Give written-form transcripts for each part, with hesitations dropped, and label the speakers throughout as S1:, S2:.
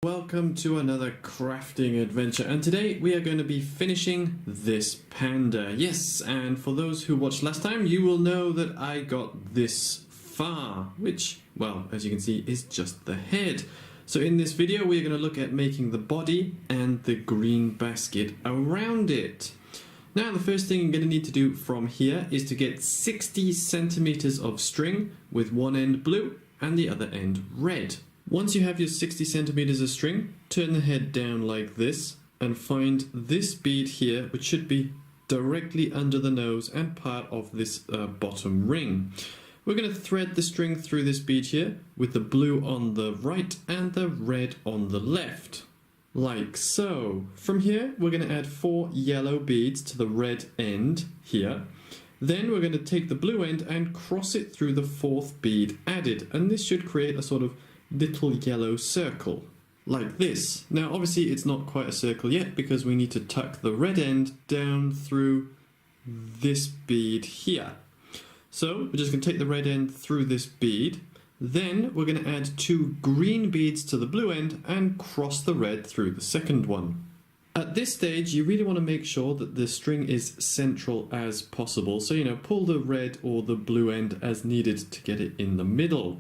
S1: Welcome to another crafting adventure, and today we are going to be finishing this panda. Yes, and for those who watched last time, you will know that I got this far, which, well, as you can see, is just the head. So in this video, we're going to look at making the body and the green basket around it. Now, the first thing you're going to need to do from here is to get 60 centimeters of string with one end blue and the other end red. Once you have your 60 centimeters of string, turn the head down like this and find this bead here, which should be directly under the nose and part of this bottom ring. We're going to thread the string through this bead here with the blue on the right and the red on the left, like so. From here, we're going to add 4 yellow beads to the red end here. Then we're going to take the blue end and cross it through the 4th bead added, and this should create a sort of little yellow circle like this. Now obviously it's not quite a circle yet because we need to tuck the red end down through this bead here. So we're just going to take the red end through this bead, then we're going to add 2 green beads to the blue end and cross the red through the second one. At this stage you really want to make sure that the string is central as possible, so pull the red or the blue end as needed to get it in the middle.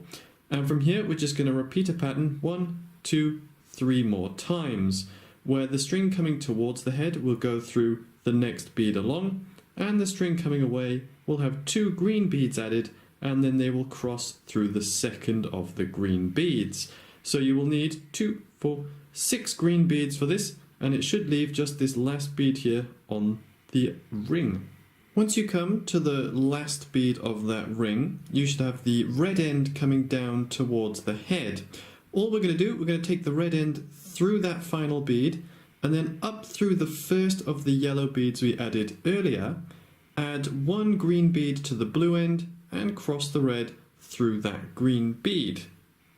S1: And from here, we're just going to repeat a pattern 1, 2, 3 more times, where the string coming towards the head will go through the next bead along, and the string coming away will have 2 green beads added, and then they will cross through the second of the green beads. So you will need 2, 4, 6 green beads for this, and it should leave just this last bead here on the ring. Once you come to the last bead of that ring, you should have the red end coming down towards the head. All we're going to do, we're going to take the red end through that final bead and then up through the first of the yellow beads we added earlier, add 1 green bead to the blue end and cross the red through that green bead.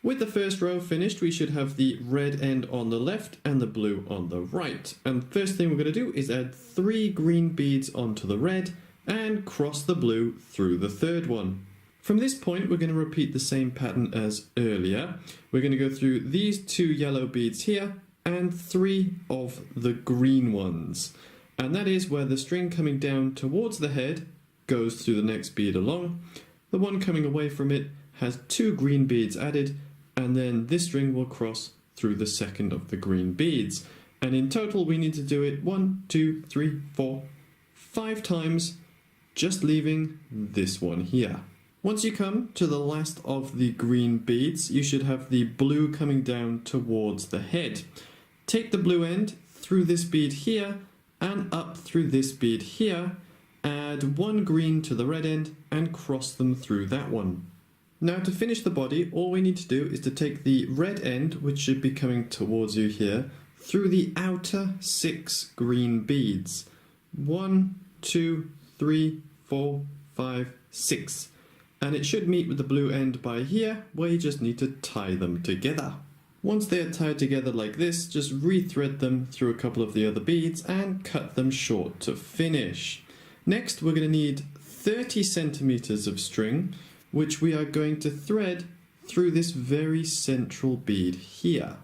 S1: With the first row finished, we should have the red end on the left and the blue on the right. And the first thing we're going to do is add 3 green beads onto the red and cross the blue through the third one. From this point, we're going to repeat the same pattern as earlier. We're going to go through these 2 yellow beads here and 3 of the green ones. And that is where the string coming down towards the head goes through the next bead along. The one coming away from it has 2 green beads added, and then this string will cross through the second of the green beads. And in total, we need to do it 1, 2, 3, 4, 5 times, just leaving this one here. Once you come to the last of the green beads, you should have the blue coming down towards the head. Take the blue end through this bead here and up through this bead here, add 1 green to the red end and cross them through that one. Now to finish the body, all we need to do is to take the red end, which should be coming towards you here, through the outer 6 green beads. 1, 2, 3, 4, 5, 6. And it should meet with the blue end by here, where you just need to tie them together. Once they are tied together like this, just rethread them through a couple of the other beads and cut them short to finish. Next, we're going to need 30 centimeters of string, which we are going to thread through this very central bead here.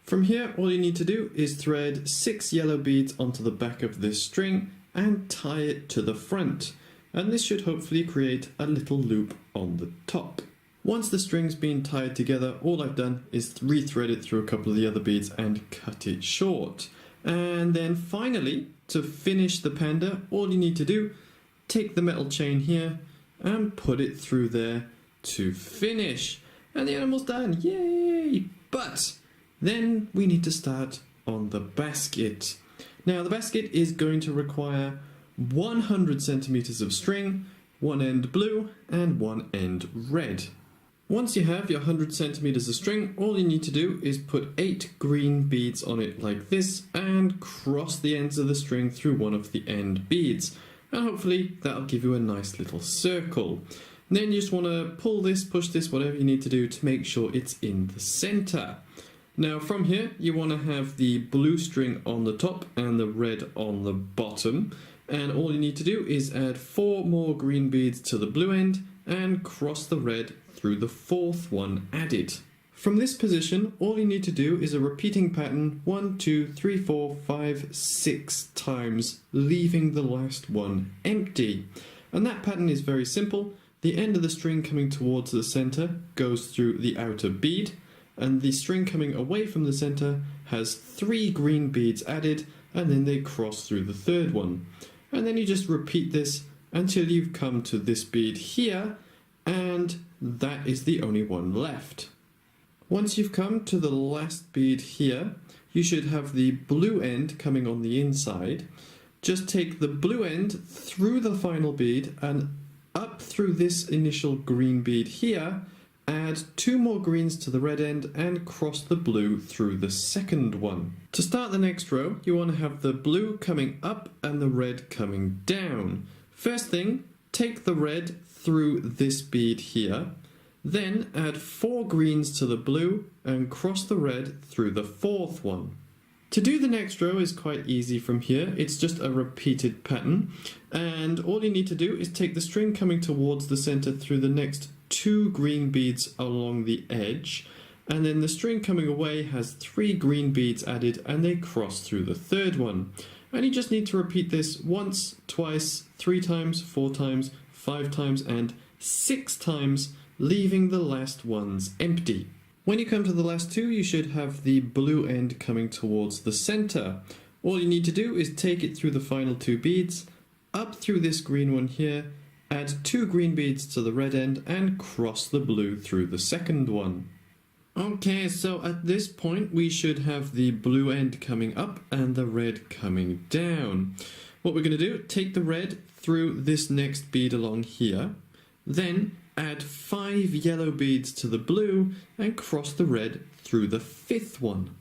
S1: From here, all you need to do is thread 6 yellow beads onto the back of this string and tie it to the front. And this should hopefully create a little loop on the top. Once the string's been tied together, all I've done is rethread it through a couple of the other beads and cut it short. And then finally, to finish the panda, all you need to do, take the metal chain here and put it through there to finish. And the animal's done, yay! But then we need to start on the basket. Now the basket is going to require 100 centimeters of string, 1 end blue and 1 end red. Once you have your 100 centimeters of string, all you need to do is put 8 green beads on it like this and cross the ends of the string through one of the end beads. And hopefully that'll give you a nice little circle. And then you just want to pull this, push this, whatever you need to do to make sure it's in the center. Now from here, you want to have the blue string on the top and the red on the bottom. And all you need to do is add 4 more green beads to the blue end and cross the red through the 4th one added. From this position, all you need to do is a repeating pattern 1, 2, 3, 4, 5, 6 times, leaving the last one empty. And that pattern is very simple. The end of the string coming towards the center goes through the outer bead, and the string coming away from the center has 3 green beads added, and then they cross through the third one. And then you just repeat this until you've come to this bead here, and that is the only one left. Once you've come to the last bead here, you should have the blue end coming on the inside. Just take the blue end through the final bead and up through this initial green bead here, add 2 more greens to the red end and cross the blue through the second one. To start the next row, you want to have the blue coming up and the red coming down. First thing, take the red through this bead here, then add 4 greens to the blue and cross the red through the fourth one. To do the next row is quite easy from here. It's just a repeated pattern, and all you need to do is take the string coming towards the center through the next 2 green beads along the edge, and then the string coming away has 3 green beads added and they cross through the third one. And you just need to repeat this once, twice, 3 times, 4 times, 5 times and 6 times, leaving the last ones empty. When you come to the last 2, you should have the blue end coming towards the center. All you need to do is take it through the final 2 beads, up through this green one here, add 2 green beads to the red end and cross the blue through the second one. Okay, so at this point we should have the blue end coming up and the red coming down. What we're going to do, take the red through this next bead along here, then add 5 yellow beads to the blue and cross the red through the 5th one.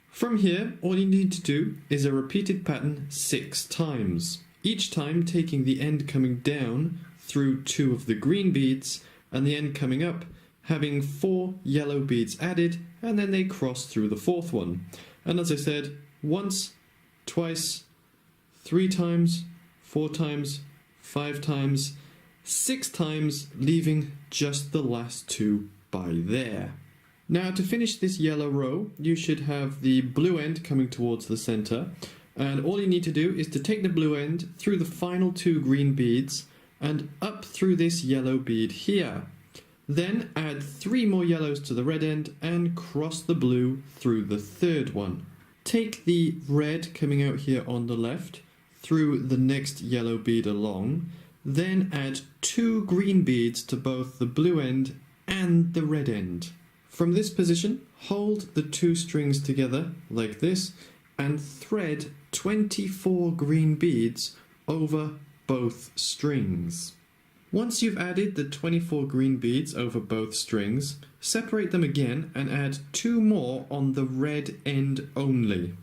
S1: From here, all you need to do is a repeated pattern 6 times, each time taking the end coming down through 2 of the green beads and the end coming up having 4 yellow beads added, and then they cross through the 4th one. And as I said, once, twice, 3 times, 4 times, 5 times, 6 times, leaving just the last 2 by there. Now to finish this yellow row, you should have the blue end coming towards the center, and all you need to do is to take the blue end through the final 2 green beads and up through this yellow bead here. Then add 3 more yellows to the red end and cross the blue through the 3rd one. Take the red coming out here on the left through the next yellow bead along, then add 2 green beads to both the blue end and the red end. From this position, hold the 2 strings together like this and thread 24 green beads over both strings. Once you've added the 24 green beads over both strings, separate them again and add 2 more on the red end only.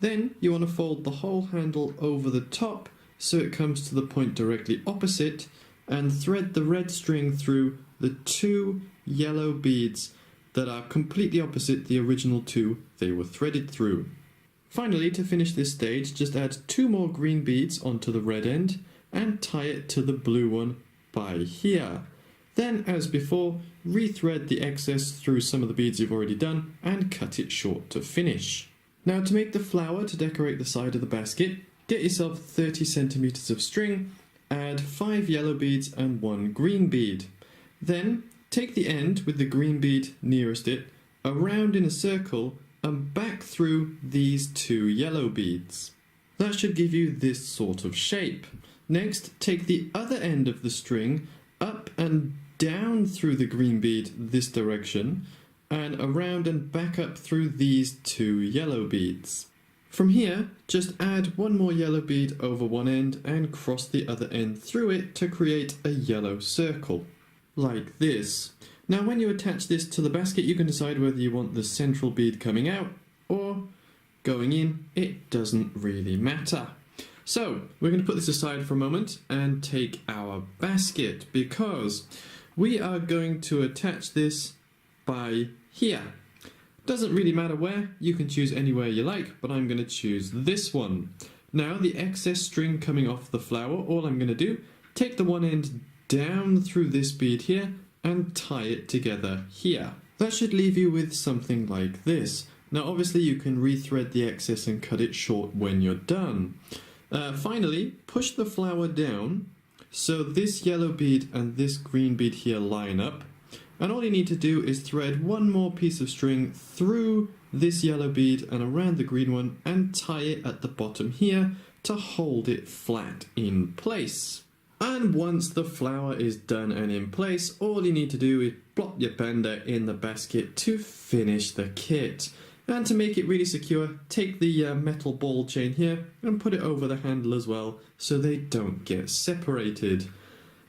S1: Then you want to fold the whole handle over the top so it comes to the point directly opposite, and thread the red string through the 2 yellow beads that are completely opposite the original 2 they were threaded through. Finally, to finish this stage, just add 2 more green beads onto the red end and tie it to the blue one by here. Then, as before, rethread the excess through some of the beads you've already done and cut it short to finish. Now to make the flower to decorate the side of the basket, get yourself 30 centimeters of string, add 5 yellow beads and 1 green bead. Then take the end with the green bead nearest it, around in a circle and back through these 2 yellow beads. That should give you this sort of shape. Next, take the other end of the string up and down through the green bead this direction, and around and back up through these 2 yellow beads. From here, just add 1 more yellow bead over one end and cross the other end through it to create a yellow circle, like this. Now when you attach this to the basket, you can decide whether you want the central bead coming out or going in. It doesn't really matter. So we're going to put this aside for a moment and take our basket, because we are going to attach this by here. Doesn't really matter where, you can choose anywhere you like, but I'm going to choose this one. Now the excess string coming off the flower, all I'm going to do, take the one end down through this bead here and tie it together here. That should leave you with something like this. Now obviously you can rethread the excess and cut it short when you're done. Finally, push the flower down so this yellow bead and this green bead here line up. And all you need to do is thread one more piece of string through this yellow bead and around the green one and tie it at the bottom here to hold it flat in place. And once the flower is done and in place, all you need to do is plop your panda in the basket to finish the kit. And to make it really secure, take the metal ball chain here and put it over the handle as well so they don't get separated.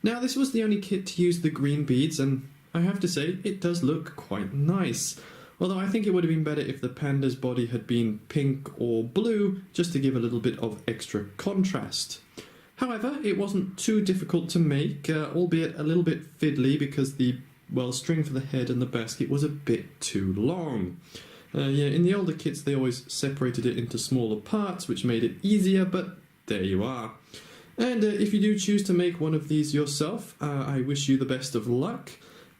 S1: Now this was the only kit to use the green beads, and I have to say it does look quite nice. Although I think it would have been better if the panda's body had been pink or blue, just to give a little bit of extra contrast. However, it wasn't too difficult to make, albeit a little bit fiddly because the, well, string for the head and the basket was a bit too long. Yeah, in the older kits they always separated it into smaller parts, which made it easier, but there you are. And if you do choose to make one of these yourself, I wish you the best of luck.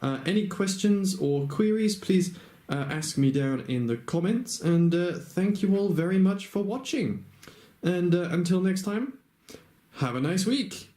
S1: Any questions or queries, please ask me down in the comments, and thank you all very much for watching. And until next time, have a nice week.